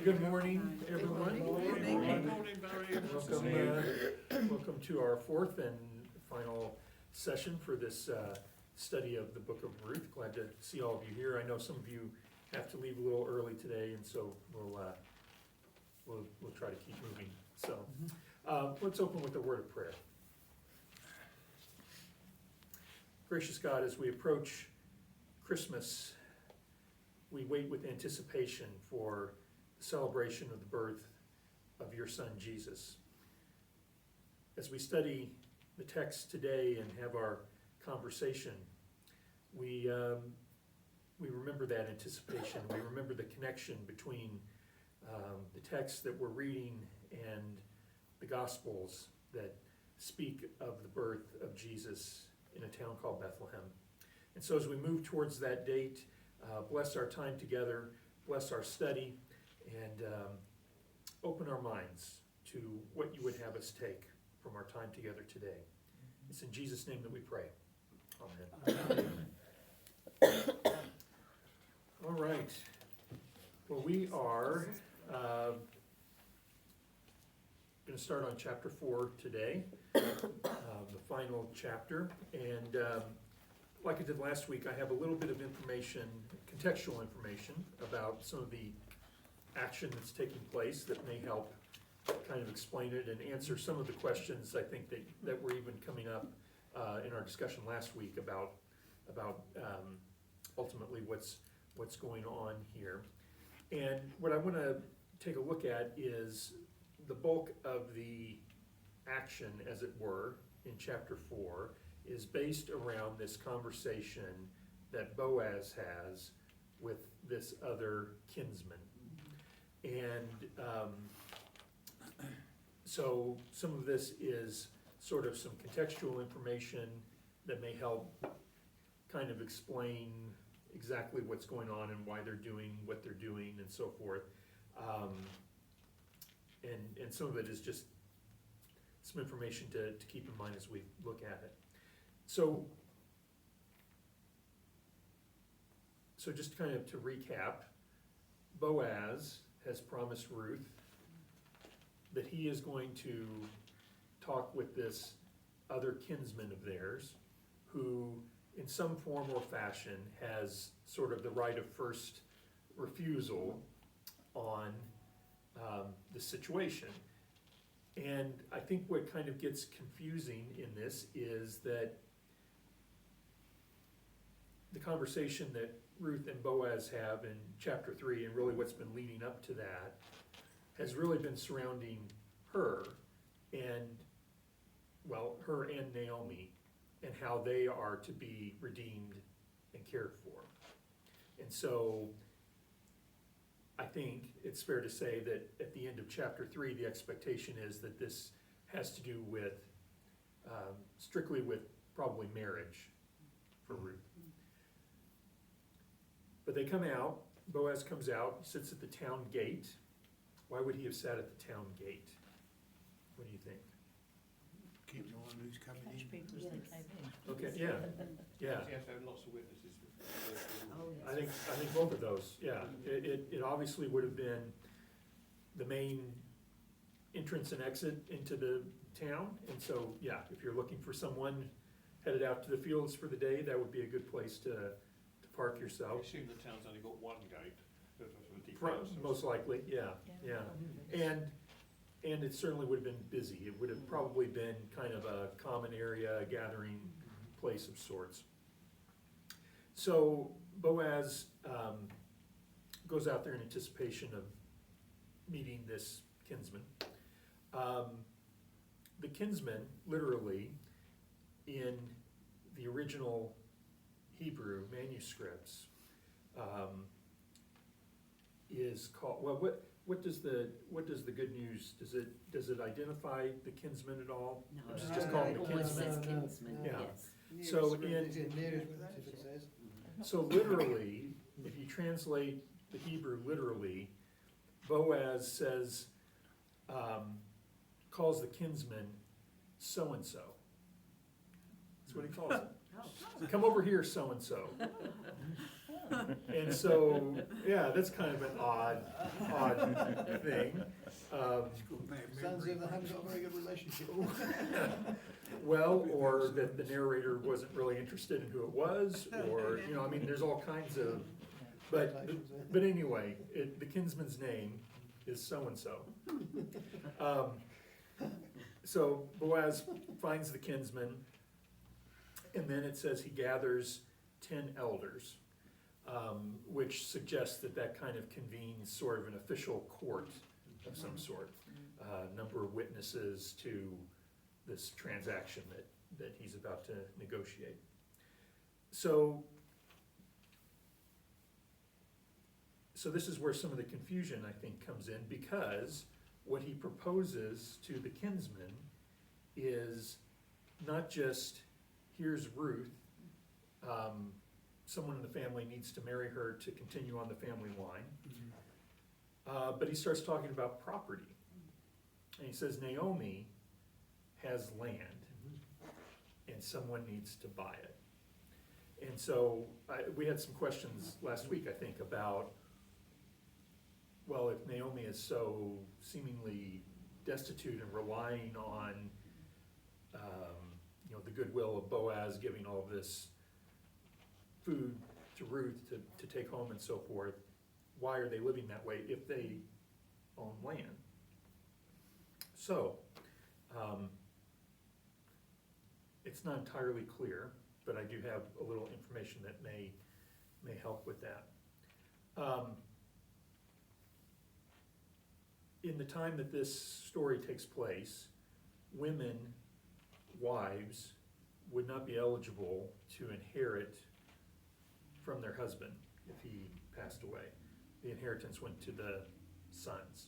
Good morning, everyone. Welcome to our fourth and final session for this study of the book of Ruth. Glad to see all of you here. I know some of you have to leave a little early today, and so we'll try to keep moving. So let's open with a word of prayer. Gracious God, as we approach Christmas, we wait with anticipation for the celebration of the birth of your Son, Jesus. As we study the text today and have our conversation, we remember that anticipation. We remember the connection between the text that we're reading and the Gospels that speak of the birth of Jesus in a town called Bethlehem. And so as we move towards that date, bless our time together, bless our study, and open our minds to what you would have us take from our time together today. It's in Jesus' name that we pray. Amen. All right. Well, we are going to start on chapter 4 today, the final chapter. And like I did last week, I have a little bit of information, contextual information, about some of the action that's taking place that may help kind of explain it and answer some of the questions I think that were even coming up in our discussion last week about ultimately what's going on here. And what I want to take a look at is the bulk of the action, as it were, in chapter 4 is based around this conversation that Boaz has with this other kinsman. And so some of this is sort of some contextual information that may help kind of explain exactly what's going on and why they're doing what they're doing and so forth. And some of it is just some information to keep in mind as we look at it. So just kind of to recap, Boaz has promised Ruth that he is going to talk with this other kinsman of theirs who in some form or fashion has sort of the right of first refusal on the situation. And I think what kind of gets confusing in this is that the conversation that Ruth and Boaz have in chapter 3, and really what's been leading up to that, has really been surrounding her and Naomi, and how they are to be redeemed and cared for. And so I think it's fair to say that at the end of chapter 3, the expectation is that this has to do with, strictly with probably marriage for Ruth. But they come out, Boaz comes out, sits at the town gate. Why would he have sat at the town gate? What do you think? Keep the one who's coming Catch in. people as they came in. Okay, yeah. You have to have lots of witnesses. Oh, yes. I think both of those, yeah. It obviously would have been the main entrance and exit into the town. And so, yeah, if you're looking for someone headed out to the fields for the day, that would be a good place to park I yourself. assume the town's only got one gate. Most likely, yeah. And it certainly would have been busy. It would have probably been kind of a common area, a gathering place of sorts. So Boaz goes out there in anticipation of meeting this kinsman. The kinsman, literally, in the original Hebrew manuscripts, is called, well, what does the Good News, does it identify the kinsman at all? No, Or is it no, just no, called it the always kinsman? says kinsman, Yeah. yes. So So literally, if you translate the Hebrew literally, Boaz says, calls the kinsman so-and-so. That's what he calls him. Oh, Come over here, so-and-so. And so, yeah, that's kind of an odd thing. Sounds like they haven't got a very good relationship. Well, or that the narrator wasn't really interested in who it was, or, you know, I mean, there's all kinds of, but anyway, the kinsman's name is so-and-so. So Boaz finds the kinsman, and then it says he gathers 10 elders, which suggests that kind of convenes sort of an official court of some sort. Number of witnesses to this transaction that he's about to negotiate. So this is where some of the confusion, I think, comes in, because what he proposes to the kinsman is not just, here's Ruth, someone in the family needs to marry her to continue on the family line, but he starts talking about property. And he says Naomi has land, and someone needs to buy it. And so we had some questions last week, I think, about, well, if Naomi is so seemingly destitute and relying on, you know, the goodwill of Boaz giving all of this food to Ruth to take home and so forth, why are they living that way if they own land? So, it's not entirely clear, but I do have a little information that may help with that. In the time that this story takes place, women, wives, would not be eligible to inherit from their husband if he passed away. The inheritance went to the sons.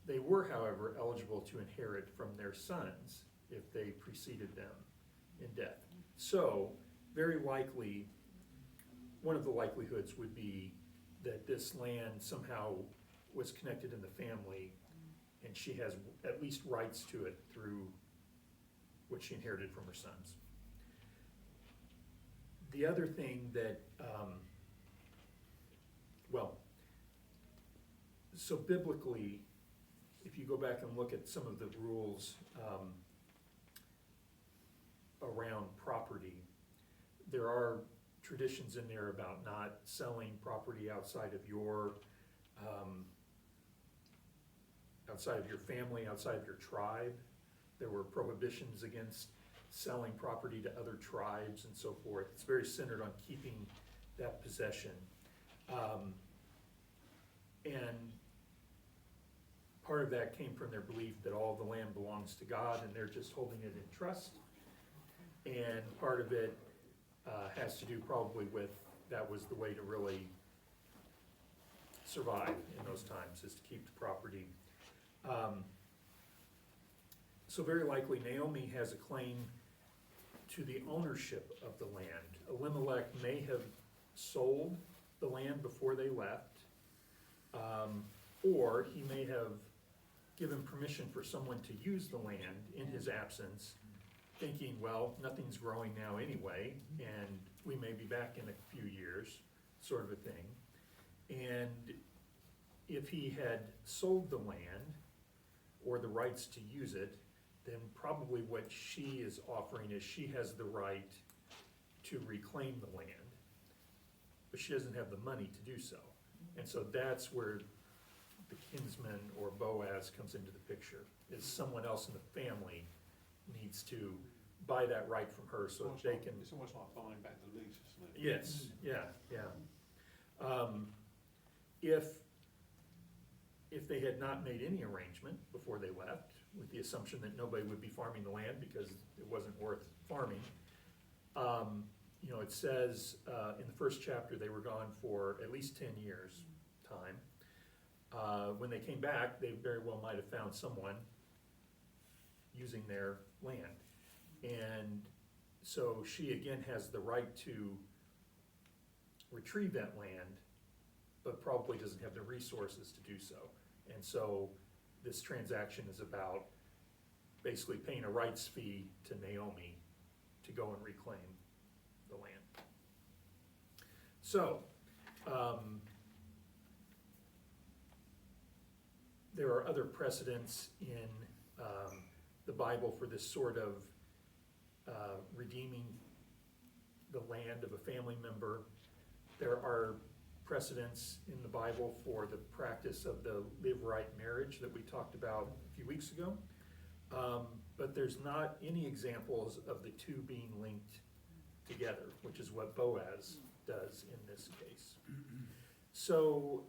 They were, however, eligible to inherit from their sons if they preceded them in death. So, very likely, one of the likelihoods would be that this land somehow was connected in the family, and she has at least rights to it through what she inherited from her sons. The other thing that, so biblically, if you go back and look at some of the rules around property, there are traditions in there about not selling property outside of your family, outside of your tribe. There were prohibitions against selling property to other tribes and so forth. It's very centered on keeping that possession. And part of that came from their belief that all the land belongs to God and they're just holding it in trust. And part of it has to do probably with, that was the way to really survive in those times, is to keep the property. So very likely Naomi has a claim to the ownership of the land. Elimelech may have sold the land before they left, or he may have given permission for someone to use the land in his absence, thinking, well, nothing's growing now anyway, and we may be back in a few years, sort of a thing. And if he had sold the land or the rights to use it, then probably what she is offering is she has the right to reclaim the land, but she doesn't have the money to do so. And so that's where the kinsman or Boaz comes into the picture, is someone else in the family needs to buy that right from her so that they can. It's almost like buying back the lease, isn't it? Yes, yeah. If they had not made any arrangement before they left, with the assumption that nobody would be farming the land because it wasn't worth farming, you know, it says in the first chapter they were gone for at least 10 years time. When they came back, they very well might have found someone using their land. And so she again has the right to retrieve that land, but probably doesn't have the resources to do so. And so this transaction is about basically paying a rights fee to Naomi to go and reclaim the land. So, there are other precedents in the Bible for this sort of redeeming the land of a family member. There are precedents in the Bible for the practice of the live right marriage that we talked about a few weeks ago. But there's not any examples of the two being linked together, which is what Boaz does in this case. So,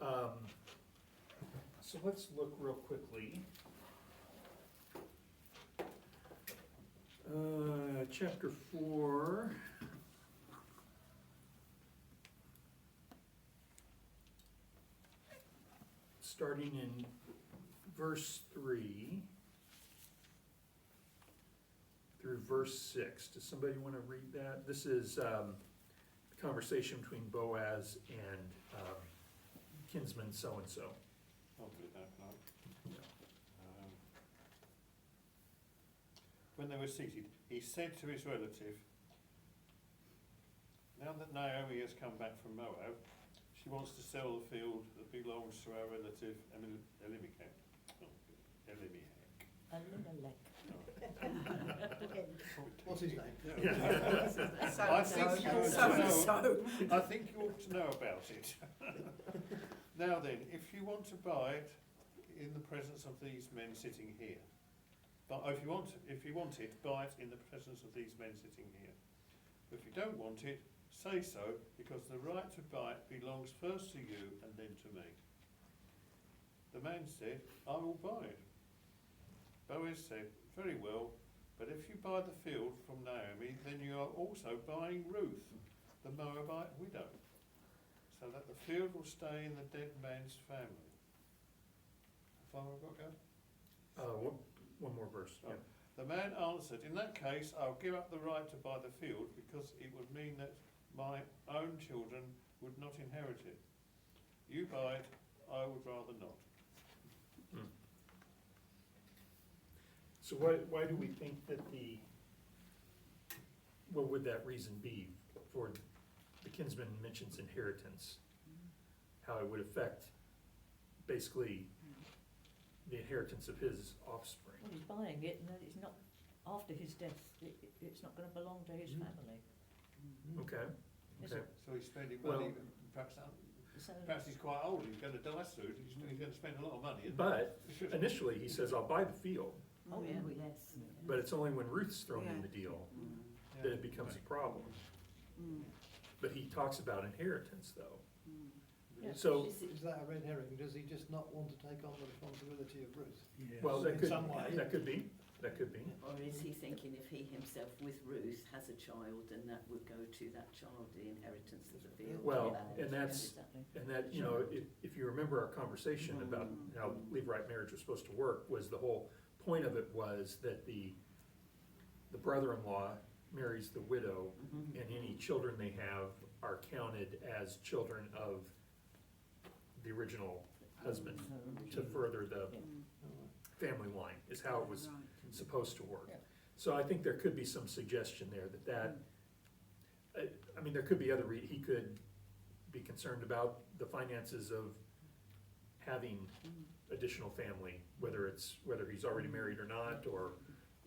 so let's look real quickly. Chapter 4. Starting in verse 3 through verse 6. Does somebody want to read that? This is the conversation between Boaz and kinsman so-and-so. I'll do that, no. Yeah. When they were seated, he said to his relative, "Now that Naomi has come back from Moab, she wants to sell the field that belongs to our relative Elimelech." Elimelech. What's his name? I think you ought to know about it. Now then, if you want to buy it in the presence of these men sitting here, but if you want it, buy it in the presence of these men sitting here. If you don't want it, say so, because the right to buy it belongs first to you and then to me. The man said, "I will buy it." Boaz said, "Very well, but if you buy the field from Naomi, then you are also buying Ruth, the Moabite widow, so that the field will stay in the dead man's family." Have I got go? One more verse. Yeah. The man answered, "In that case, I'll give up the right to buy the field, because it would mean that my own children would not inherit it. You buy it, I would rather not." So why do we think that what would that reason be for the kinsman mentions inheritance? How it would affect basically the inheritance of his offspring? Well, he's buying it, and then it's not, after his death, it's not going to belong to his family. Okay, Is okay. it? So he's spending Well- money, perhaps he's quite old, he's going to die soon, he's going to spend a lot of money. But initially, he says, "I'll buy the field," Oh, yeah. Yes. but it's only when Ruth's thrown in Yeah. the deal Yeah. that it becomes a problem. But he talks about inheritance, though. Yeah. So, Is that a red herring? Does he just not want to take on the responsibility of Ruth? well, In some way. that could be. Or is he thinking if he himself with Ruth has a child, then that would go to that child, the inheritance of the field? Well, Yeah. and that's, Exactly. and that, you know, if you remember our conversation about how leave-right marriage was supposed to work, was the whole point of it was that the brother-in-law marries the widow, Mhm. and any children they have are counted as children of the original husband to further the family line, is how it was supposed to work. Yeah. So I think there could be some suggestion there I mean, there could be he could be concerned about the finances of having additional family, whether he's already married or not, or,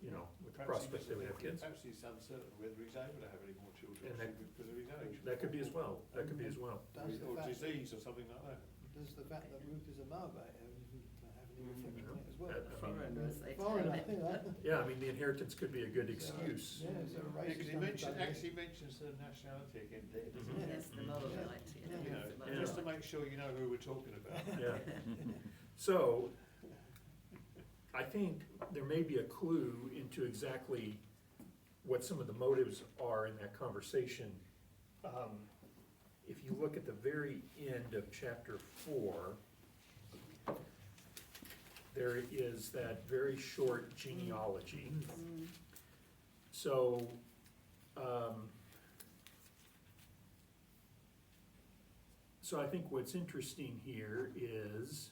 you know, with the prospect that we have kids. Perhaps he's uncertain whether he's able to have any more children And that- because of his age. That could be as well, Does the Or fact, disease or something like that. does the fact that Ruth is a Moabite have any reflection on it as well? I mean, Foreigners, they Foreign, tell I it. think that. yeah, I mean, the inheritance could be a good excuse. Yeah, so Because he racist. actually mentions the nationality again there, doesn't he? Mhm. Yes, the Moabite, Yeah. yeah. You know, the Yeah. just to Moabite. make sure you know who we're talking about. Yeah. So, I think there may be a clue into exactly what some of the motives are in that conversation. If you look at the very end of chapter 4, there is that very short genealogy. So, so I think what's interesting here is,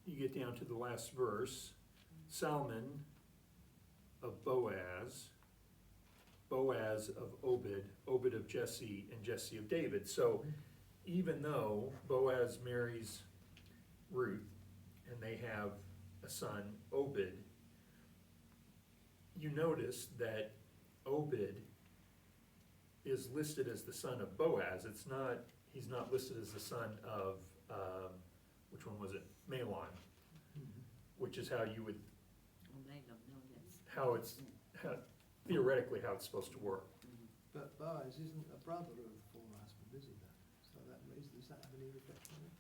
you get down to the last verse, Salmon of Boaz Boaz of Obed, Obed of Jesse, and Jesse of David. So even though Boaz marries Ruth and they have a son, Obed, you notice that Obed is listed as the son of Boaz. He's not listed as the son of, which one was it? Mahlon, which is how you would, Well, they don't know, yes. theoretically how it's supposed to work. But Boaz isn't a brother of the former husband, is he though? So that means, does that have any reflection on it?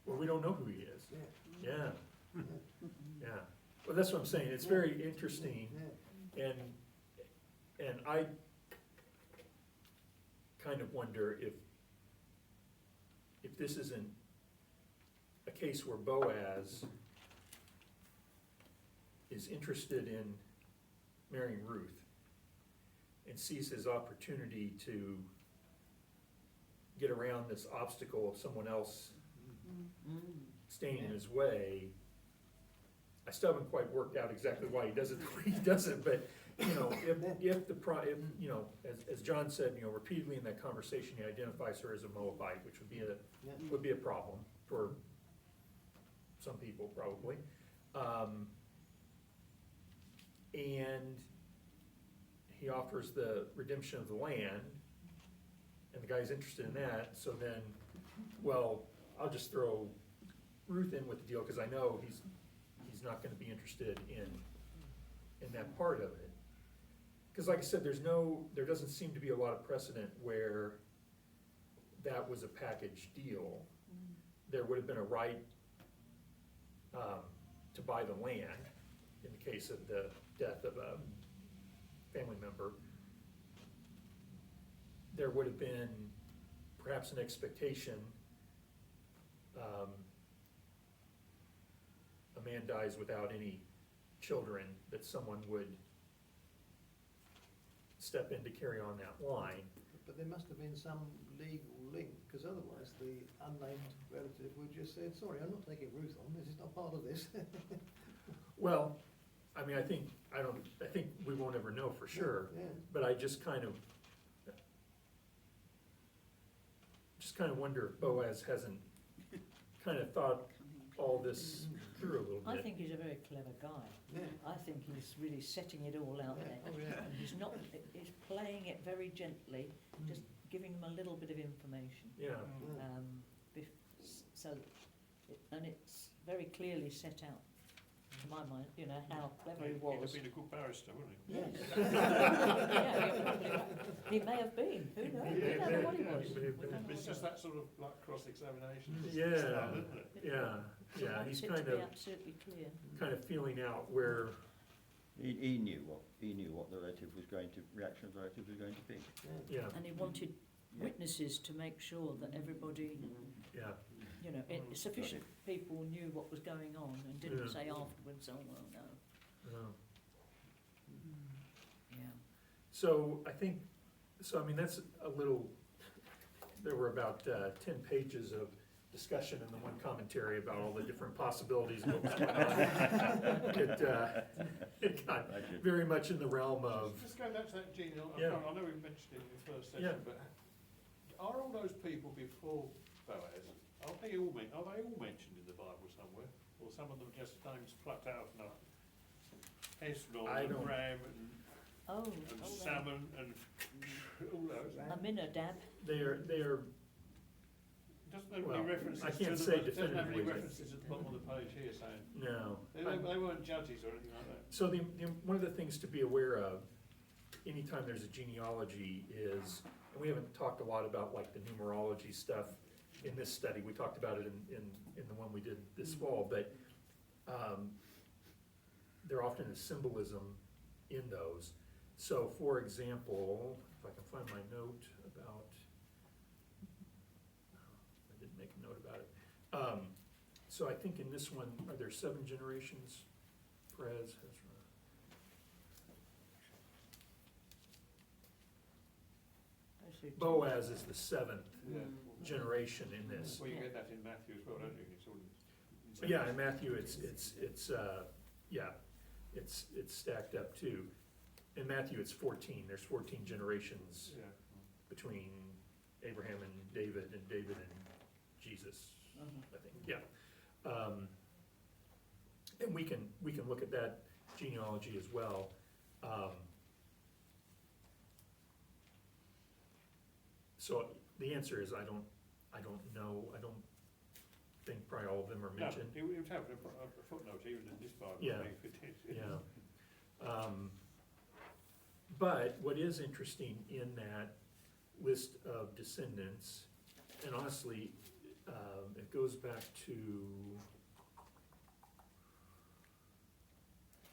Well, we don't know who he is. Yeah, Yeah, yeah, yeah. Well, that's what I'm saying. It's very interesting. yeah. And I kind of wonder if this isn't a case where Boaz is interested in marrying Ruth and sees his opportunity to get around this obstacle of someone else staying in his way. I still haven't quite worked out exactly why he does it the way he does it, but, you know, if you know, as John said, you know, repeatedly in that conversation, he identifies her as a Moabite, which would be a problem for some people probably. And he offers the redemption of the land, and the guy's interested in that, so then, well, I'll just throw Ruth in with the deal, because I know he's not gonna be interested in that part of it. Because like I said, there doesn't seem to be a lot of precedent where that was a package deal. There would have been a right to buy the land in the case of the death of a family member. There would have been perhaps an expectation, a man dies without any children, that someone would step in to carry on that line. But there must have been some legal link, because otherwise the unnamed relative would just said, sorry, I'm not taking Ruth on, this is not part of this. Well, I mean, I think we won't ever know for sure, Yeah. but I just kind of wonder if Boaz hasn't kind of thought all this through a little I bit. think he's a very clever guy. Yeah. I think he's really setting it all out Yeah. there. Oh, yeah. And he's playing it very gently, just giving them a little bit of information. Yeah, So, and it's very clearly set out, to my mind, you know, how clever he He'd have was. been a good barrister, wouldn't he? Yes. Yeah, you're probably right. He may have been, who knows, we don't know what he was. He may have been. We don't know It's what just he that sort of like cross-examination. Yeah. style, isn't it? yeah, was. he's He kind wants it to be of absolutely clear. feeling out where, He knew what the relative was going to, reaction of the relative was going to be. yeah, And he wanted witnesses to make sure that everybody, yeah, you know, sufficient people knew what was going on and didn't Yeah. say afterwards, oh, well, no. Yeah. So I think, I mean, that's a little, there were about 10 pages of discussion and the one commentary about all the different possibilities of what was going on. It got very much in the realm of, Just going back to that genealogy, Yeah. I know we mentioned it in the first Yeah. session, but are all those people before Boaz, are they all mentioned in the Bible somewhere? Or some of them just names plucked out of nothing? Hezron I and don't- Ram Oh, and Salmon and all those. Aminadab. they are, Doesn't have Well, any references I to can't them, say doesn't have any definitively, but- references at the bottom of the page here saying, no. they weren't judges or anything like that. So one of the things to be aware of, anytime there's a genealogy is, and we haven't talked a lot about like the numerology stuff in this study, we talked about it in the one we did this fall, but there often is symbolism in those. So for example, if I can find my note about, I didn't make a note about it. So I think in this one, are there 7 generations? Perez, Hezron. Boaz is the 7th Yeah. generation in this. Well, you get that in Matthew as well, don't you? It's all Yeah, in Matthew, it's stacked up too. in Matthew, it's 14, there's 14 generations Yeah. between Abraham and David and Jesus, I think, yeah. And we can look at that genealogy as well. So the answer is I don't know, I don't think probably all of them are No, mentioned. it would have a footnote even in this Bible, Yeah. if it did. Yeah. But what is interesting in that list of descendants, and honestly, it goes back to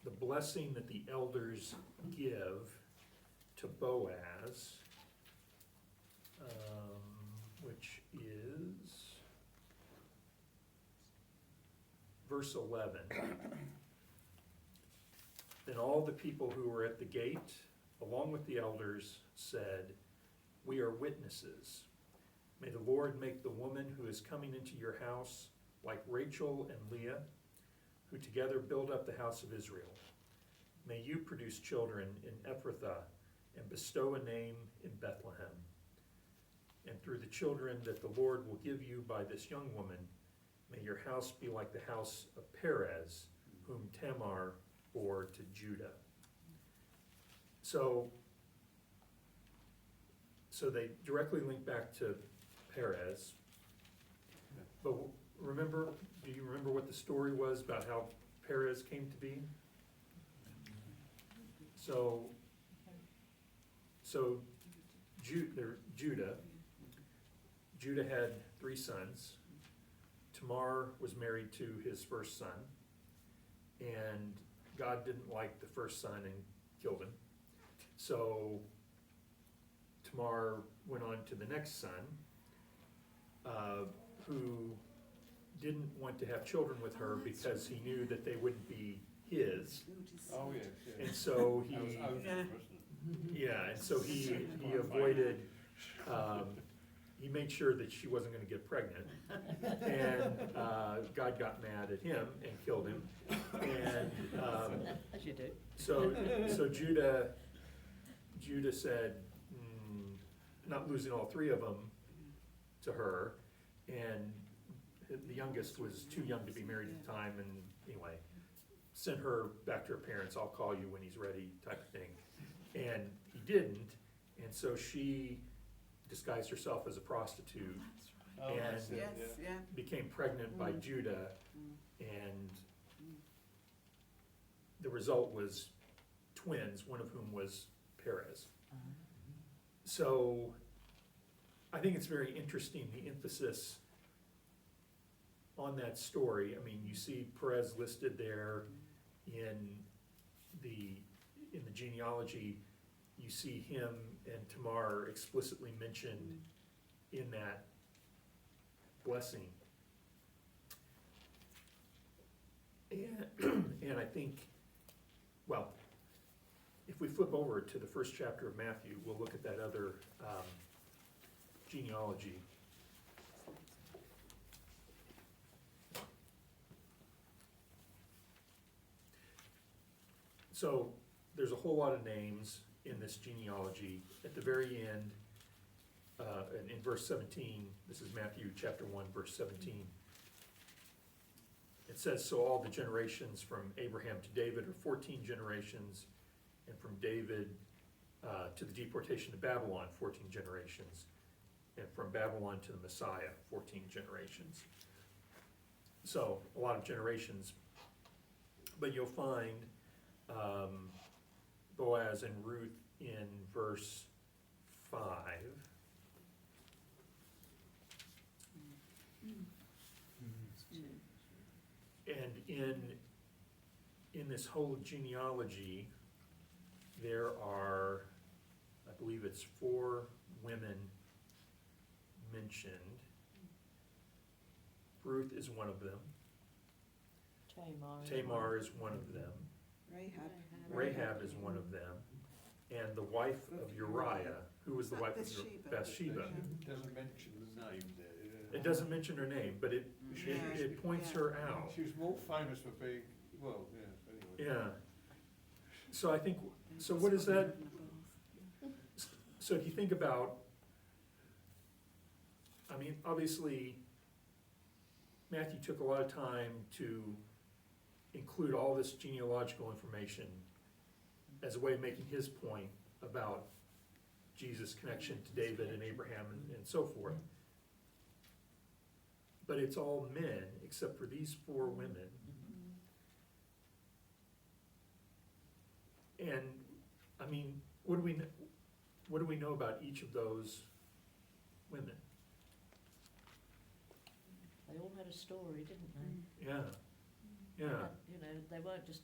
the blessing that the elders give to Boaz, which is verse 11. Then all the people who were at the gate, along with the elders, said, "We are witnesses. May the Lord make the woman who is coming into your house like Rachel and Leah, who together build up the house of Israel. May you produce children in Ephrathah and bestow a name in Bethlehem. And through the children that the Lord will give you by this young woman, may your house be like the house of Perez, whom Tamar bore to Judah." So they directly link back to Perez. But do you remember what the story was about how Perez came to be? So Judah had 3 sons. Tamar was married to his first son, and God didn't like the first son and killed him. So Tamar went on to the next son, who didn't want to have children with her because he knew that they wouldn't be his. Oh, yes, yes. And so That was Oprah, Yeah. wasn't it? yeah, and so he avoided, he made sure that she wasn't gonna get pregnant. And, God got mad at him and killed him. And, As you do. so Judah said, not losing all 3 of them to her, and the youngest was too young to be married at the time, and anyway, sent her back to her parents, "I'll call you when he's ready," type of thing. And he didn't, and so she disguised herself as a prostitute, Oh, And- that's it, Yes, yeah. yeah. became pregnant by Judah, and the result was twins, one of whom was Perez. So I think it's very interesting, the emphasis on that story. I mean, you see Perez listed there in the genealogy. You see him and Tamar explicitly mentioned in that blessing. And I think, well, if we flip over to the first chapter of Matthew, we'll look at that other genealogy. So there's a whole lot of names in this genealogy. At the very end, and in verse 17, this is Matthew chapter 1, verse 17. It says, "So all the generations from Abraham to David are 14 generations, and from David to the deportation to Babylon, 14 generations, and from Babylon to the Messiah, 14 generations." So a lot of generations, but you'll find Boaz and Ruth in verse 5. And in this whole genealogy, there are, I believe it's 4 women mentioned. Ruth is one of them. Tamar is one of them. Rahab is one of them. And the wife of Uriah, who was the wife of Bathsheba. It doesn't mention the name there. Yeah. It doesn't mention her name, but it points her out. She was more famous for being, well, yeah, anyway. Yeah. So I think, so what is that, so if you think about, I mean, obviously, Matthew took a lot of time to include all this genealogical information as a way of making his point about Jesus' connection to David and Abraham and so forth. But it's all men, except for these 4 women. And, I mean, what do we know about each of those women? They all had a story, didn't they? Yeah, yeah. You know, they weren't just,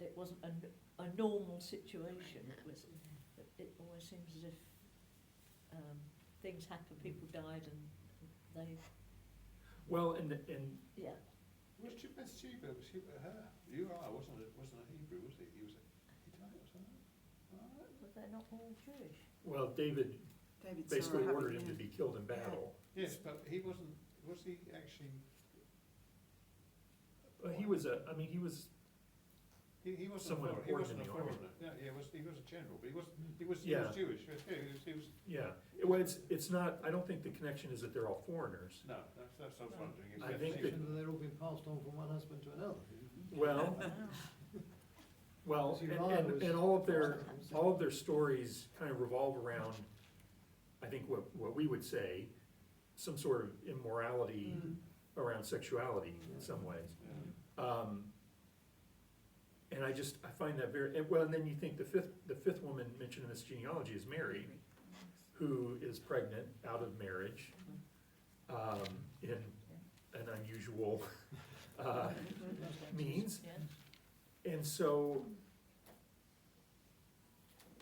it wasn't a normal situation. It always seems as if things happened, people died, and they, Well, and yeah. Was Bathsheba, was she her? Uriah wasn't a Hebrew, was he? He was a Hittite or something? Right. But they're not all Jewish. well, David David basically saw ordered him Havering, to be killed in battle. Yes, but he wasn't, was he actually, He was he was, he wasn't a Someone foreigner, he important wasn't in a the army. foreigner. Yeah, he was a general, but he was Yeah. Jewish, he was, yeah. Well, it's not, I don't think the connection is that they're all foreigners. no, that's what I was wondering. If I think Bathsheba- that- They're all been passed on from one husband to another. Well, well, Because Uriah was- and all of their stories kind of revolve around, I think what we would say, some sort of immorality around sexuality in some ways. Yeah. And I find that very, well, and then you think the fifth woman mentioned in this genealogy is Mary, who is pregnant out of marriage, in an unusual, means. Yeah. And so,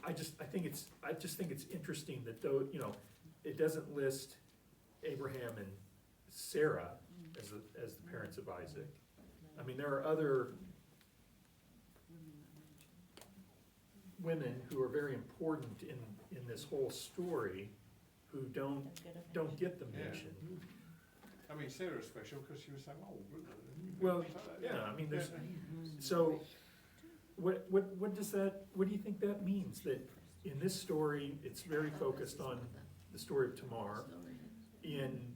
I just think it's interesting that though, you know, it doesn't list Abraham and Sarah as the parents of Isaac. I mean, there are other women who are very important in this whole story who don't get the Yeah. mention. I mean, Sarah's special because she was so old, wasn't it? Well, Things like that, yeah, I mean, there's, Yeah. so, what do you think that means? That in this story, it's very focused on the story of Tamar. In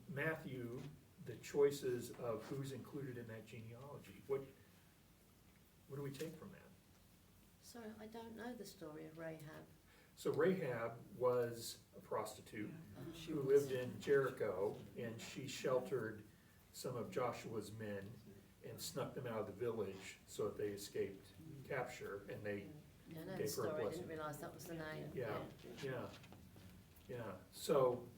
Matthew, the choices of who's included in that genealogy, what do we take from that? Sorry, I don't know the story of Rahab. So Rahab was a prostitute She who was- lived in Jericho, and she sheltered some of Joshua's men and snuck them out of the village so that they escaped capture, and they, Yeah, I know Gave the her a story, I blessing. didn't realise that was the name. yeah. So,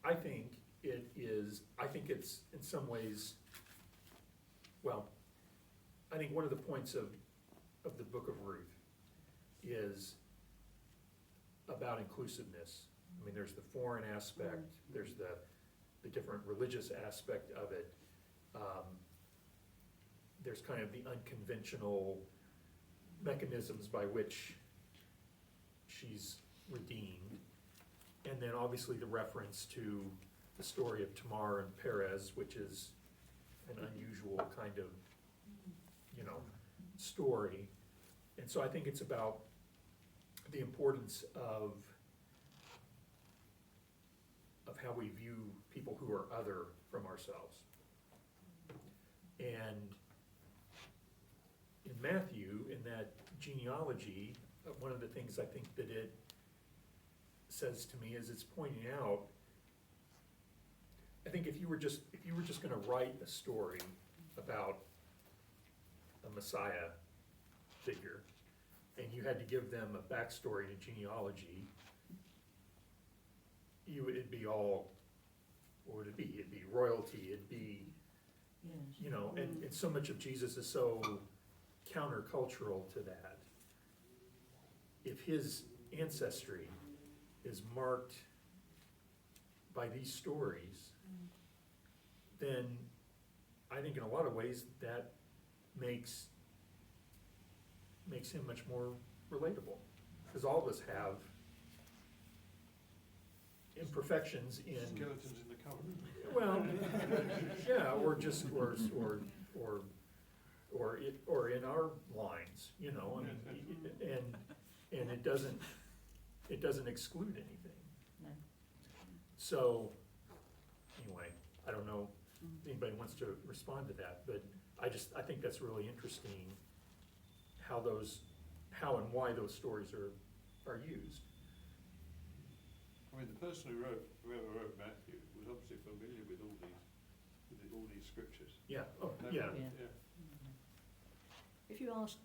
I think it's in some ways, well, I think one of the points of the book of Ruth is about inclusiveness. I mean, there's the foreign aspect, there's the different religious aspect of it. There's kind of the unconventional mechanisms by which she's redeemed. And then obviously the reference to the story of Tamar and Perez, which is an unusual kind of, you know, story. And so I think it's about the importance of how we view people who are other from ourselves. And in Matthew, in that genealogy, one of the things I think that it says to me is it's pointing out, I think if you were just gonna write a story about a Messiah figure, and you had to give them a backstory and a genealogy, it'd be all, what would it be? It'd be royalty, it'd be, Yes. you know, and so much of Jesus is so countercultural to that. If his ancestry is marked by these stories, then I think in a lot of ways that makes him much more relatable. Because all of us have imperfections in, Skeletons in the cupboard. well, yeah, or just, or or in our lines, you know, I mean, and it doesn't exclude anything. No. So, anyway, I don't know if anybody wants to respond to that, but I think that's really interesting, how and why those stories are used. I mean, the person whoever wrote Matthew was obviously familiar with all these scriptures. Yeah, oh, No, yeah, Yeah. If you ask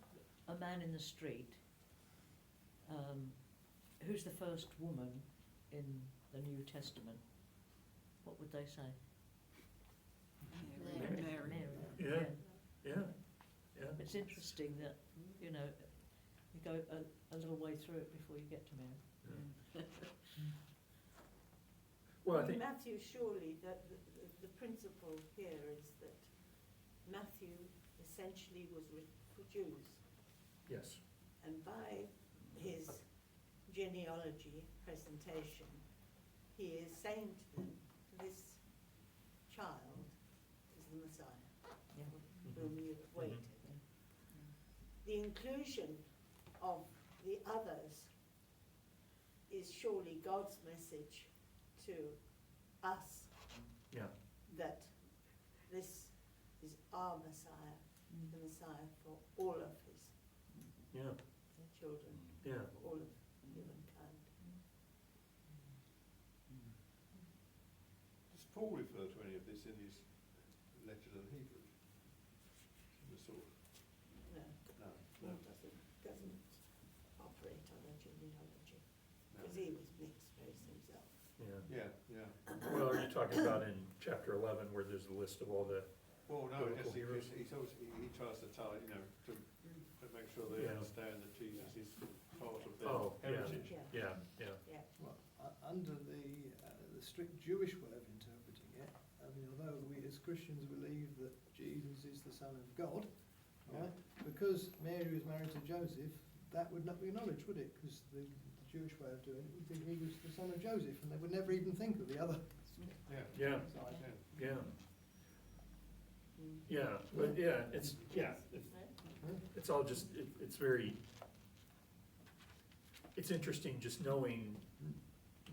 a man in the street, who's the first woman in the New Testament, what would they say? Mary. yeah, yeah, yeah. It's interesting that, you know, you go a little way through it before you get to Mary. Well, I think, Matthew, surely, that the principle here is that Matthew essentially was written for Jews, yes, and by his genealogy presentation, he is saying to them, this child is the Messiah, Yeah. whom you have waited. The inclusion of the others is surely God's message to us, yeah, that this is our Messiah, the Messiah for all of his yeah, children, yeah. for all of humankind. Does Paul refer to any of this in his letter to the Hebrews? The sort of, No, no, Paul doesn't operate on a genealogy, no. because he was mixed race himself. Yeah. Yeah. Well, are you talking about in chapter 11 where there's a list of all the, Well, no, Biblical just heroes. he tries to tie, you know, to make sure they Yeah. understand that Jesus is part of their oh, yeah, heritage. yeah, yeah, Yeah. Well, under the strict Jewish way of interpreting it, I mean, although we as Christians believe that Jesus is the Son of God, right? Because Mary was married to Joseph, that would not be acknowledged, would it? Because the Jewish way of doing it would be he was the son of Joseph, and they would never even think of the other Yeah. yeah, side. Yeah. yeah, Mm. yeah, but yeah, it's all just, it's very, it's interesting just knowing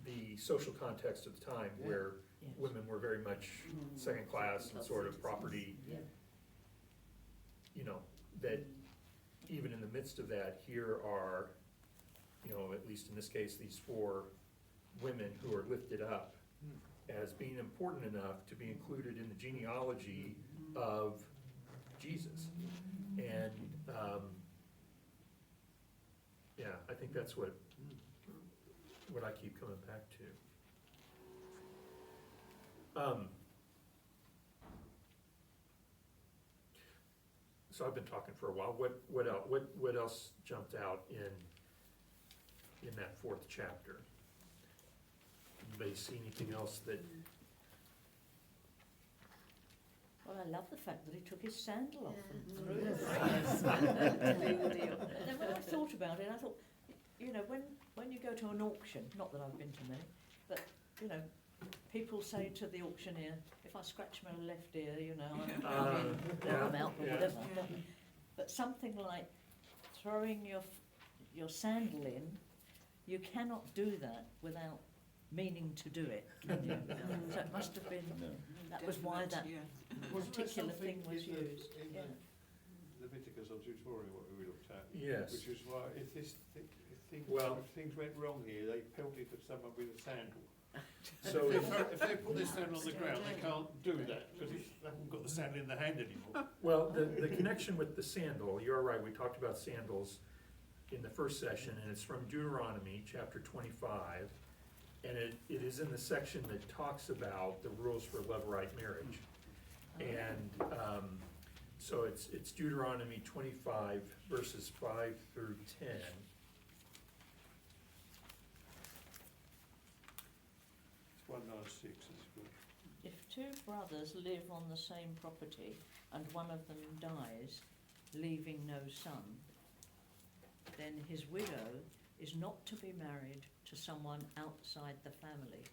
the social context of the time Yeah. where Yes. women were very much second class and sort of property, Yeah. you know, that even in the midst of that, here are, you know, at least in this case, these 4 women who are lifted up as being important enough to be included in the genealogy of Jesus. And, yeah, I think that's what I keep coming back to. So I've been talking for a while. What else jumped out in that 4th chapter? Anybody see anything else that? Well, I love the fact that he took his sandal off and Yeah. threw it. Then when I thought about it, I thought, you know, when you go to an auction, not that I've been to many, but, you know, people say to the auctioneer, if I scratch my left ear, you know, I'm out or yeah. whatever. But something like throwing your sandal in, you cannot do that without meaning to do it, can you? So it must have been, No. that was why that Wasn't there particular something thing was in the- used. in Yeah. the Leviticus or Deuteronomy, what we looked at? Yes. Which is why if Well- things went wrong here, they pelted at someone with a sandal. So If they put their sandal on the ground, they can't do that because they haven't got the sandal in the hand anymore. well, the connection with the sandal, you're right, we talked about sandals in the first session, and it's from Deuteronomy, chapter 25. And it is in the section that talks about the rules for levirate marriage. And so it's Deuteronomy 25, verses 5 through 10. It's 196, it's good. If 2 brothers live on the same property and one of them dies, leaving no son, then his widow is not to be married to someone outside the family.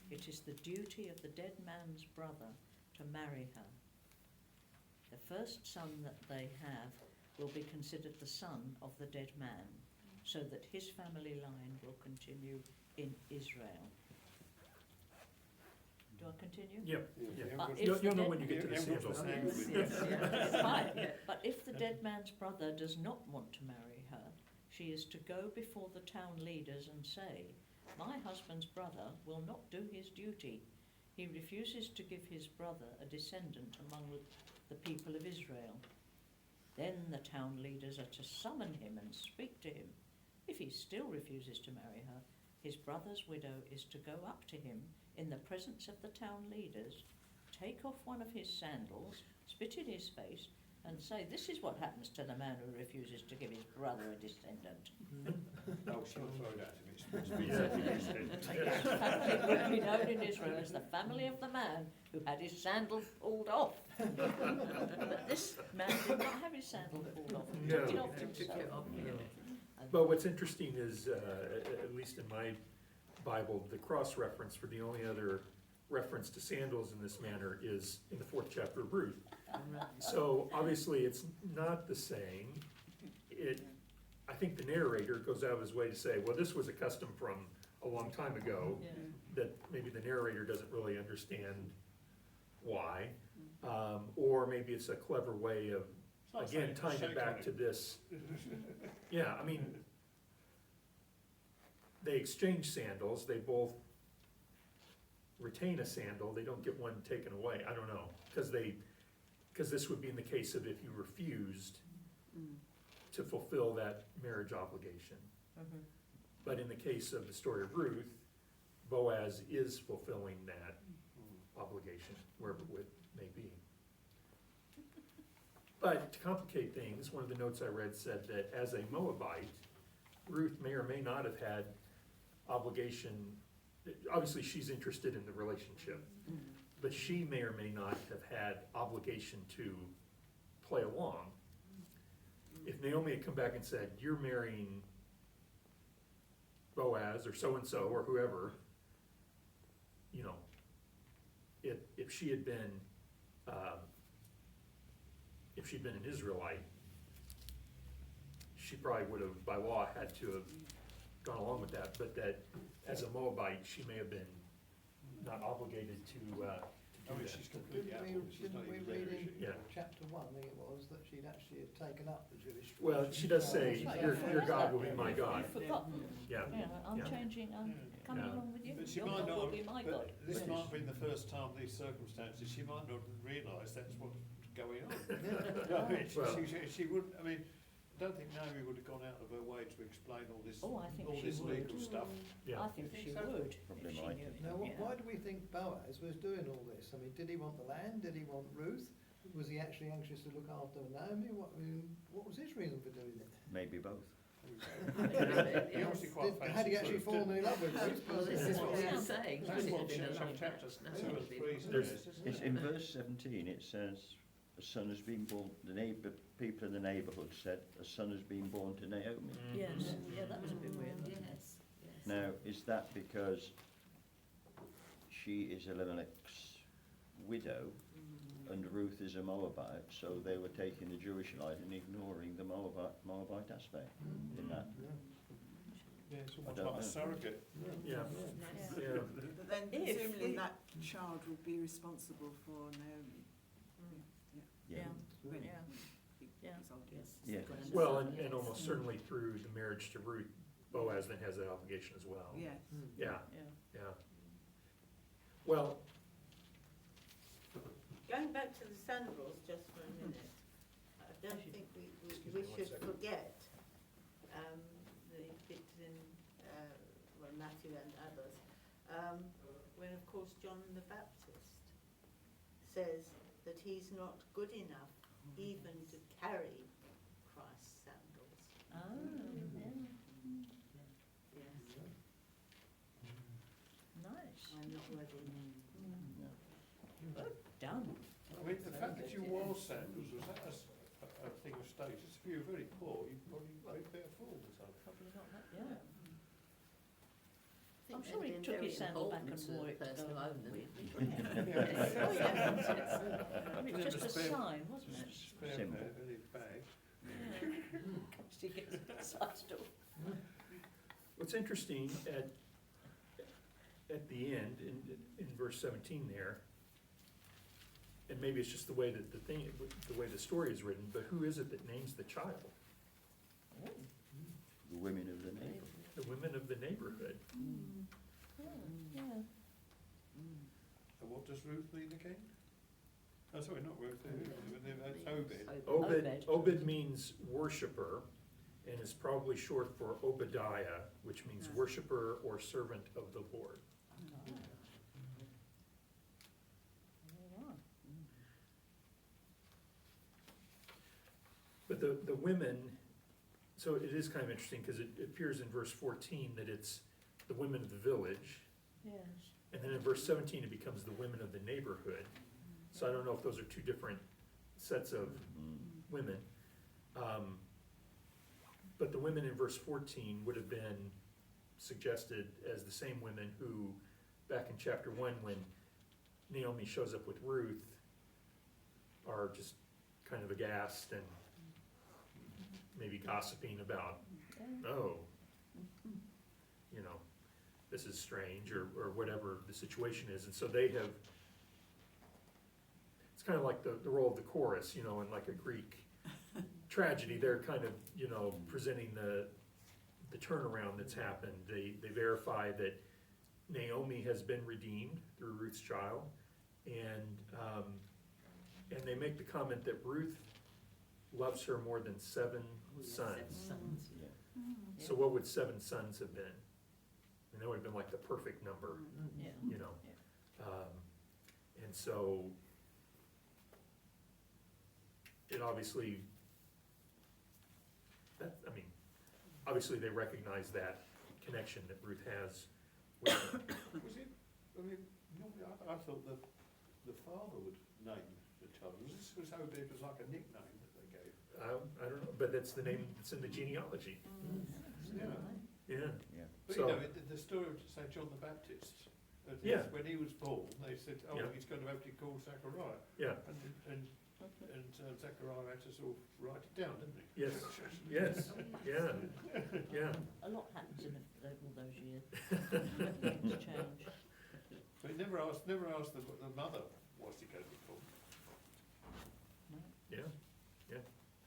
It is the duty of the dead man's brother to marry her. The first son that they have will be considered the son of the dead man, so that his family line will continue in Israel. Do I continue? Yep, yeah. But You'll, if you'll the know dead- when you get to the Yeah, sandals. yeah. Right, but if the dead man's brother does not want to marry her, she is to go before the town leaders and say, "My husband's brother will not do his duty. He refuses to give his brother a descendant among the people of Israel." Then the town leaders are to summon him and speak to him. If he still refuses to marry her, his brother's widow is to go up to him in the presence of the town leaders, take off one of his sandals, spit in his face, and say, "This is what happens to the man who refuses to give his brother a descendant." Oh, she'll throw it at him. It's That family will be known in Israel as the family of the man who had his sandal pulled off. But this man did not have his sandal pulled off. He took it No. off himself. But what's interesting is, at least in my Bible, the cross-reference for the only other reference to sandals in this manner is in the 4th chapter of Ruth. So obviously it's not the same. I think the narrator goes out of his way to say, well, this was a custom from a long time ago, Yeah. that maybe the narrator doesn't really understand why. Or maybe it's a clever way of, again, tying it back to this. Yeah, I mean, they exchange sandals, they both retain a sandal, they don't get one taken away, I don't know, because this would be in the case of if you refused to fulfill that marriage obligation. Mhm. But in the case of the story of Ruth, Boaz is fulfilling that obligation, wherever it may be. But to complicate things, one of the notes I read said that as a Moabite, Ruth may or may not have had obligation, obviously she's interested in the relationship, but she may or may not have had obligation to play along. If Naomi had come back and said, "You're marrying Boaz or so-and-so or whoever," you know, if she had been, if she'd been an Israelite, she probably would have, by law, had to have gone along with that, but that as a Moabite, she may have been not obligated to do I mean, that. she's completely out of it, she's not Didn't we even there, read is in she? Yeah. chapter 1, I think it was, that she'd actually taken up the Jewish tradition? Well, she does say, So- your God will be my God. You've forgotten. Yeah, Yeah, I'm Yeah. changing, I'm coming Yeah. along with you. But she Your might God not will have- be my but God. this might have been the first time these circumstances, she might not realise that's what's going on. No, Well- she wouldn't, I mean, I don't think Naomi would have gone out of her way to explain all this, Oh, I think all she this would. legal stuff. yeah. I think she so? would, Probably if she might knew have. it. Now, Yeah. why do we think Boaz was doing all this? I mean, did he want the land? Did he want Ruth? Was he actually anxious to look after Naomi? What was his reason for doing it? Maybe both. He obviously quite fancied Had he actually Ruth, fallen in love with Ruth? Well, this is what we Yeah. were saying. That's Could it what have been a chapter love chapters match? 2 and 3 There's- says, isn't It's it? in verse 17, it says, a son has been born, people in the neighbourhood said, a son has been born to Naomi. Yes, yeah, that was a bit weird. Yes, yes. Now, is that because she is Elimelech's widow and Ruth is a Moabite, so they were taking the Jewish light and ignoring the Moabite aspect in that? Yeah, it's I almost don't like a know. surrogate. Yeah, Yeah. yeah. But then If presumably we- that child would be responsible for Naomi. Yeah, When yeah, he- yeah. he's old, yes. Yeah. Well, and almost certainly through the marriage to Ruth, Boaz then has that obligation as well. Yes. Yeah, Yeah. yeah. Well, Going back to the sandals just for a minute, I don't think we should forget the bits in, well, Matthew and others, when of course John the Baptist says that he's not good enough even to carry Christ's sandals. Oh, yeah, Yes, nice. I'm not ready. Well done. I mean, the fact that you wore sandals, was that a thing of status? If you were very poor, you'd probably be a bit of fool or something. Probably not that, yeah. think I'm sure they've he been took very his sandal back important and to wore the it to person go who home owned them. with. Yeah. Oh, yeah. I mean, it was just a Spare- sign, wasn't it? Spare Symbol. pair in his bag. Yeah. In case he gets sized off. What's interesting at the end, in verse 17 there, and maybe it's just the way that the way the story is written, but who is it that names the child? Oh. The women of the neighbourhood. The women of the neighborhood. Oh, yeah. And what does Ruth mean again? Oh, sorry, not Ruth, that's Obed. Obed. Obed means worshipper, and is probably short for Obadiah, which means Yeah. worshipper or servant of the Lord. Oh. All right. But the women, so it is kind of interesting, because it appears in verse 14 that it's the women of the village, Yes. and then in verse 17 it becomes the women of the neighborhood. So I don't know if those are two different sets of women. But the women in verse 14 would have been suggested as the same women who, back in chapter 1, when Naomi shows up with Ruth, are just kind of aghast and maybe gossiping about, oh, you know, this is strange, or whatever the situation is. And so they have, it's kind of like the role of the chorus, you know, in like a Greek tragedy. They're kind of, you know, presenting the turnaround that's happened. They verify that Naomi has been redeemed through Ruth's child, and they make the comment that Ruth loves her more than 7 sons. Sons. Yeah. So what would 7 sons have been? I mean, that would have been like the perfect number, Yeah. you know. And so it obviously, obviously they recognize that connection that Ruth has with them. Was it, I mean, normally I thought that the father would name the child. Was Obed was like a nickname that they gave? I don't know, but that's the name that's in the genealogy. Yeah. Yeah. Yeah. But So- you know, the story of St. John the Baptist, Yeah. when he was born, they said, oh, Yeah. he's going to have to be called Zachariah. Yeah, And Zachariah had to sort of write it down, didn't he? yes, yes, yeah, yeah. A lot happens in all those years. Things change. But he never asked the mother, what's he going to be called, Yeah,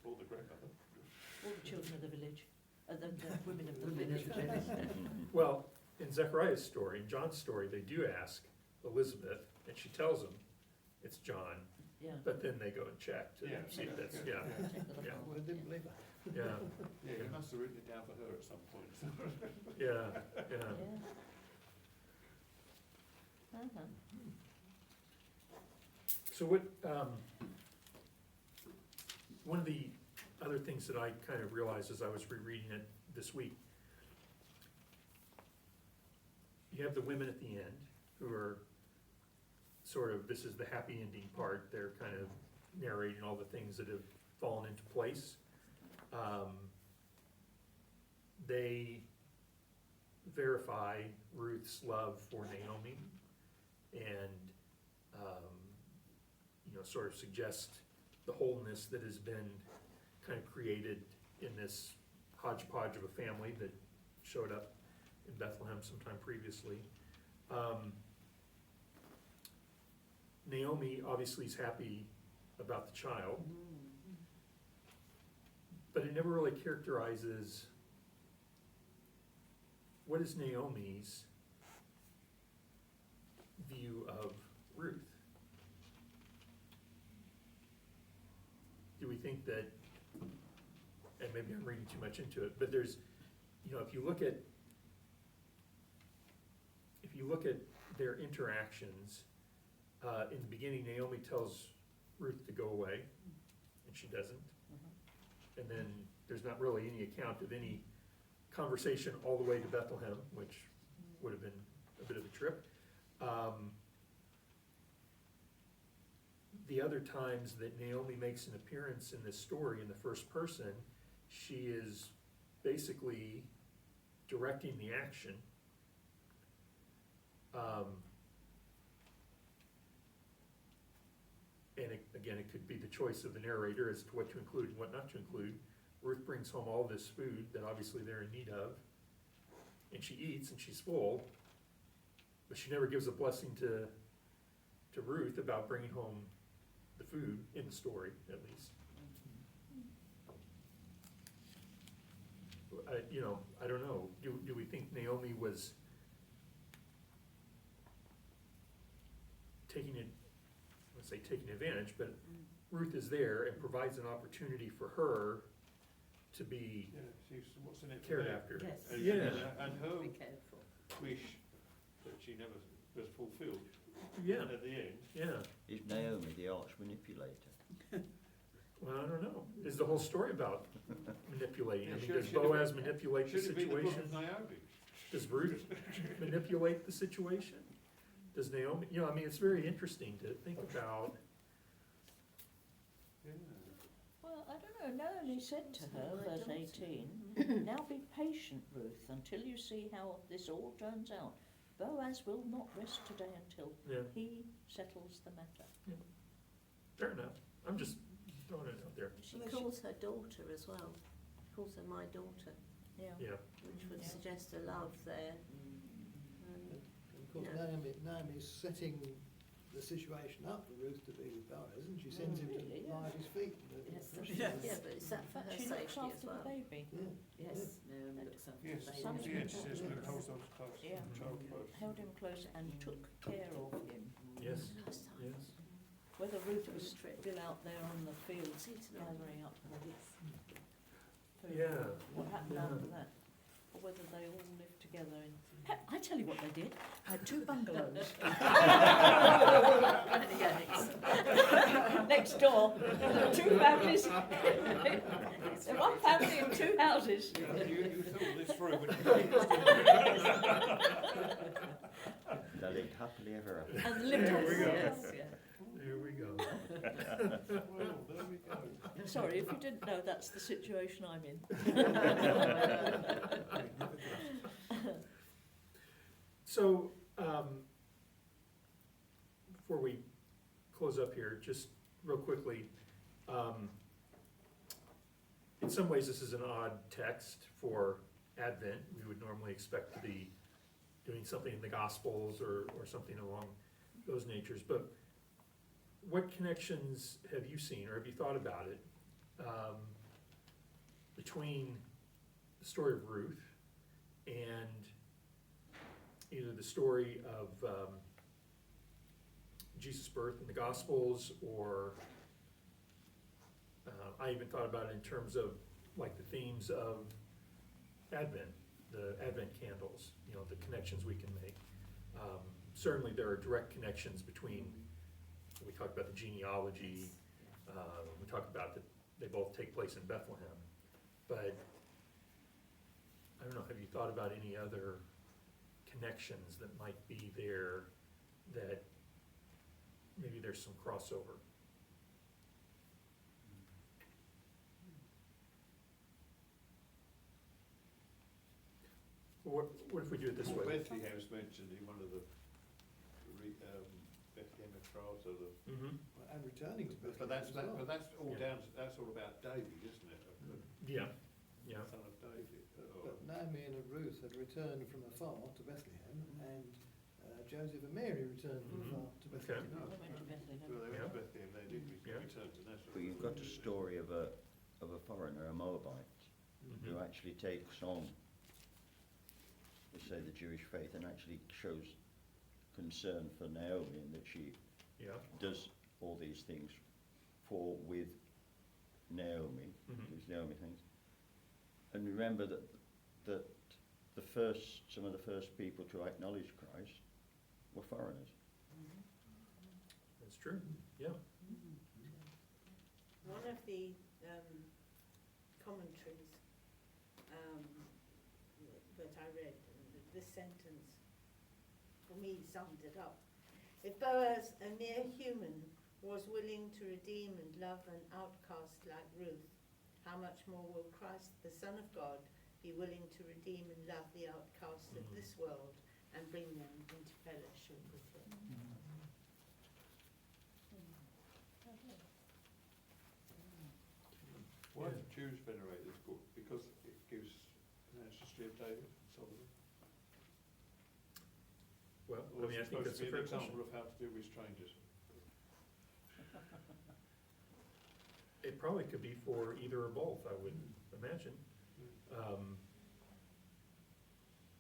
or the grandmother. All the children of the village, the women of the Women village. of the village. well, in Zechariah's story, in John's story, they do ask Elizabeth, and she tells them it's John, Yeah. but then they go and check to Yeah, see if that's, yeah, yeah, Check with the Yeah. father, Well, I didn't yeah. believe her. yeah, Yeah, he must have written it down for her at some point. yeah, yeah. Yeah. Uh-huh. So what, one of the other things that I kind of realized as I was rereading it this week, you have the women at the end who are sort of, this is the happy ending part, they're kind of narrating all the things that have fallen into place. They verify Ruth's love for Naomi, and you know, sort of suggest the wholeness that has been kind of created in this hodgepodge of a family that showed up in Bethlehem sometime previously. Naomi obviously is happy about the child, but it never really characterizes what is Naomi's view of Ruth. Do we think that, and maybe I'm reading too much into it, but there's, you know, if you look at their interactions, in the beginning, Naomi tells Ruth to go away, and she doesn't. And then there's not really any account of any conversation all the way to Bethlehem, which would have been a bit of a trip. The other times that Naomi makes an appearance in this story in the first person, she is basically directing the action And again, it could be the choice of the narrator as to what to include and what not to include. Ruth brings home all this food that obviously they're in need of, and she eats and she's full, but she never gives a blessing to Ruth about bringing home the food in the story, at least. I don't know. Do we think Naomi was taking advantage, but Ruth is there and provides an opportunity for her to be Yeah, she's, what's in it for cared them? after. Yes. Yeah. And her Be careful. wish that she never was fulfilled Yeah, at the end. yeah. Is Naomi the arch manipulator? Well, I don't know. Is the whole story about manipulating? I mean, Should- does should it be- Boaz manipulate the Should it be the book situation? of Naomi? Does Ruth manipulate the situation? Does Naomi, I mean, it's very interesting to think about. Yeah. Well, I don't know, Naomi said to her, verse 18, now be patient, Ruth, until you see how this all turns out. Boaz will not rest today until Yeah, he settles the matter. fair enough. I'm just throwing it out there. She calls her daughter as well. Calls her my daughter, Yeah. Yeah, which would Yeah. suggest a love there. And of course, Yeah. Naomi's setting the situation up for Ruth to be with Boaz, and she sends him Really, to yeah. lie at his feet. Yes. Yeah, but it's that for her She looks safety after as the well. baby. Yeah. Yes, Naomi looks after Yes, the baby. Some- yeah, she says, Yeah. look, hold on close, Yeah. child close. Held him close and took care of him. yes, Nice time. yes. Whether Ruth was still out there on the field See you tonight. gathering up food, Yeah, what happened yeah. after that, or whether they all lived together in. I tell you what they did. Had 2 bungalows. Next door, 2 families. One family and 2 houses. You thought this through when They lived happily ever after. And lived There we go. yes, yeah. There we go. Well, there we go. Sorry, if you didn't know, that's the situation I'm in. So, before we close up here, just real quickly, in some ways, this is an odd text for Advent. We would normally expect to be doing something in the Gospels or something along those natures. But what connections have you seen, or have you thought about it, between the story of Ruth and either the story of Jesus' birth in the Gospels, or I even thought about it in terms of like the themes of Advent, the Advent candles, the connections we can make. Certainly there are direct connections between, we talked about the genealogy, we talked about that they both take place in Bethlehem, but I don't know, have you thought about any other connections that might be there, that maybe there's some crossover? What if we do it this Well, way? Bethlehem's mentioned in one of the Bethlehem Ephrata, Mm-hmm. And returning to but Bethlehem as well. that's all Yeah. that's all about David, isn't it? Yeah, yeah, Son of David. But Naomi and Ruth had returned from afar to Bethlehem, and Joseph and Mary returned from Mhm. afar to Okay. Bethlehem. No. They went to Bethlehem. Well, they went Yeah. to Bethlehem, they did Yeah. return to Nazareth. But you've got a story of a foreigner, a Moabite, who Mhm. actually takes on, let's say, the Jewish faith, and actually shows concern for Naomi, and that she yeah. does all these things with Naomi, Mhm. these Naomi things. And remember that some of the first people to acknowledge Christ were foreigners. That's true, yeah. One of the commentaries that I read, this sentence, for me, summed it up. If Boaz, a mere human, was willing to redeem and love an outcast like Ruth, how much more will Christ, the Son of God, be willing to redeem and love the outcasts of Mhm. this world and bring them into fellowship with him. Lovely. Why Yeah. do Jews venerate this book? Because it gives an ancestry of David and Solomon. Well, Or I mean, I is it think supposed that's to a be an fair question. example of how to deal with strangers? It probably could be for either or both, I would imagine.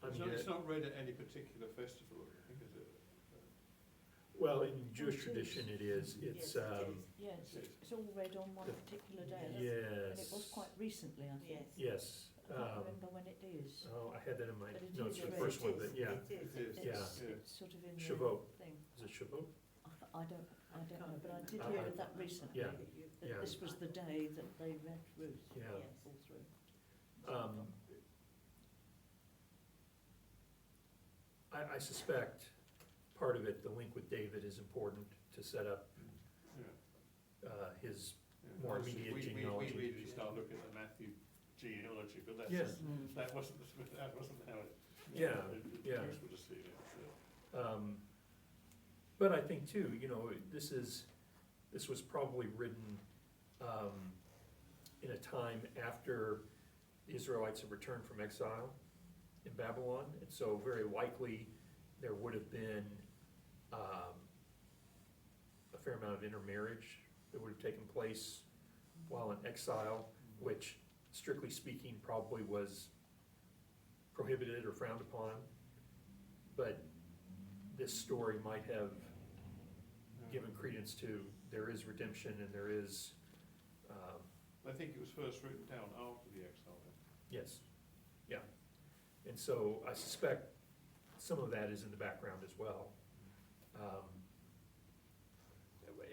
I mean, It's not read at any particular festival, I think, is it? well, in Jewish It is. tradition it is, Yes, it's, it is. Yes, Yes. it's all read on one particular day. And yes. it was quite recently, I think. Yes. Yes, I can't remember when it is. oh, I had that in my But it notes is for the read. first one, but yeah, It is. It is. It's, Yeah. it's sort of in Shavuot. the thing. is it Shavuot? I don't know, but I did Uh, hear of that recently. yeah. That Yeah. this was the day that they read Ruth Yeah. Yes. all through. I suspect part of it, the link with David is important to set up Yeah. his, Yeah. More Obviously, immediate we genealogy. immediately start looking at Matthew genealogy, but that's, Yes. that wasn't how it. Yeah, the yeah. Jews would have seen it. So. But I think too, this was probably written in a time after the Israelites had returned from exile in Babylon, and so very likely there would have been a fair amount of intermarriage that would have taken place while in exile, which strictly speaking probably was prohibited or frowned upon. But this story might have given credence to there is redemption and there is, I think it was first written down after the exile then. yes, yeah. And so I suspect some of that is in the background as well.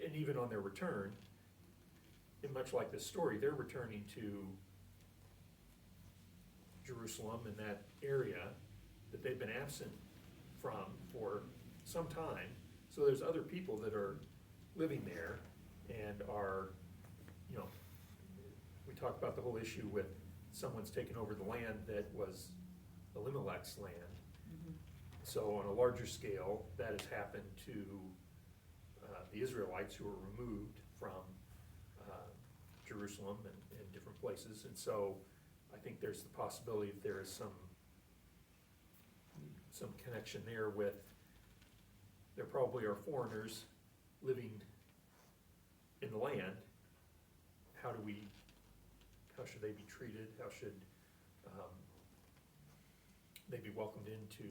And even on their return, and much like this story, they're returning to Jerusalem and that area that they've been absent from for some time. So there's other people that are living there and are, we talked about the whole issue with someone's taken over the land that was Elimelech's land. So on a larger scale, that has happened to the Israelites who were removed from Jerusalem and different places. And so I think there's the possibility that there is some connection there with, there probably are foreigners living in the land. How should they be treated? How should they be welcomed into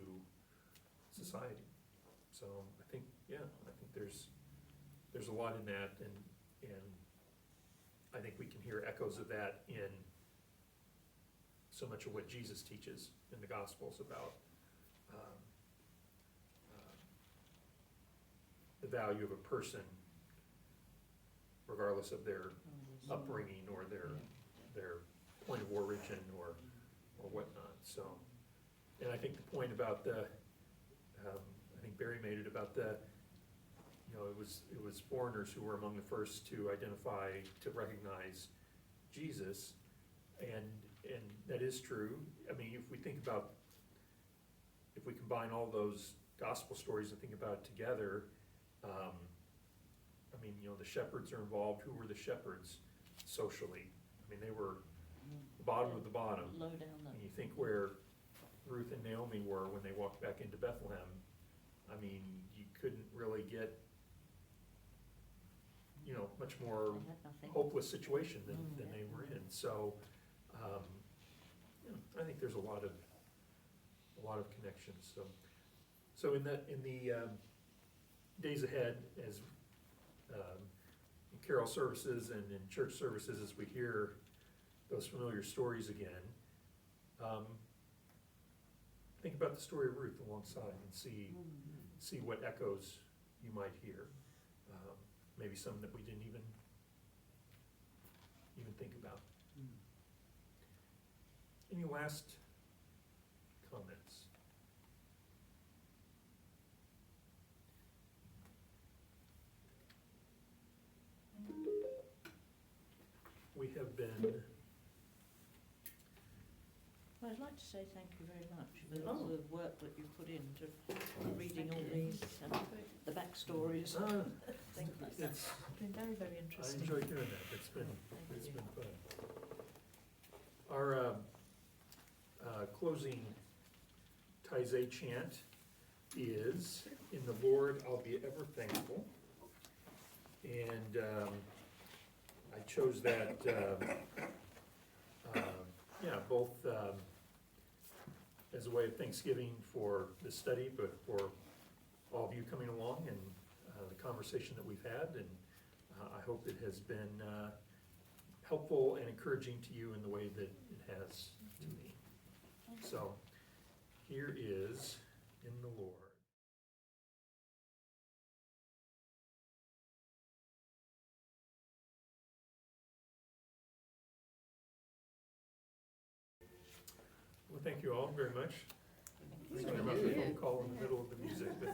society? So I think there's a lot in that, and I think we can hear echoes of that in so much of what Jesus teaches in the Gospels about the value of a person, regardless of their upbringing or their point of origin or whatnot. So, and I think the point about I think Barry made it about it was foreigners who were among the first to identify, to recognize Jesus, and that is true. I mean, if we combine all those gospel stories and think about it together, I mean, the shepherds are involved. Who were the shepherds socially? I mean, they were the bottom of the bottom. Low down And you think where Ruth and Naomi were when they walked back into Bethlehem, I mean, you couldn't really get, much more They had nothing. hopeless situation than they were in. So, I think there's a lot of connections. So in the days ahead, as in carol services and in church services, as we hear those familiar stories again, think about the story of Ruth alongside and see what echoes you might hear. Maybe some that we didn't even think about. Any last comments? We have been, Well, I'd like to say thank you very much for Oh. the work that you put into reading all these and the backstories, Ah, things like that. it's, It's been very, very I interesting. enjoy doing that, it's been Thank you. fun. Our closing Taizé chant is, "In the Lord I'll be ever thankful." And I chose that, both as a way of thanksgiving for the study, but for all of you coming along and the conversation that we've had. And I hope it has been helpful and encouraging to you in the way that it has to me. So here is "In the Lord." Well, thank you all very much. Sorry about the phone call in the middle of the music. but-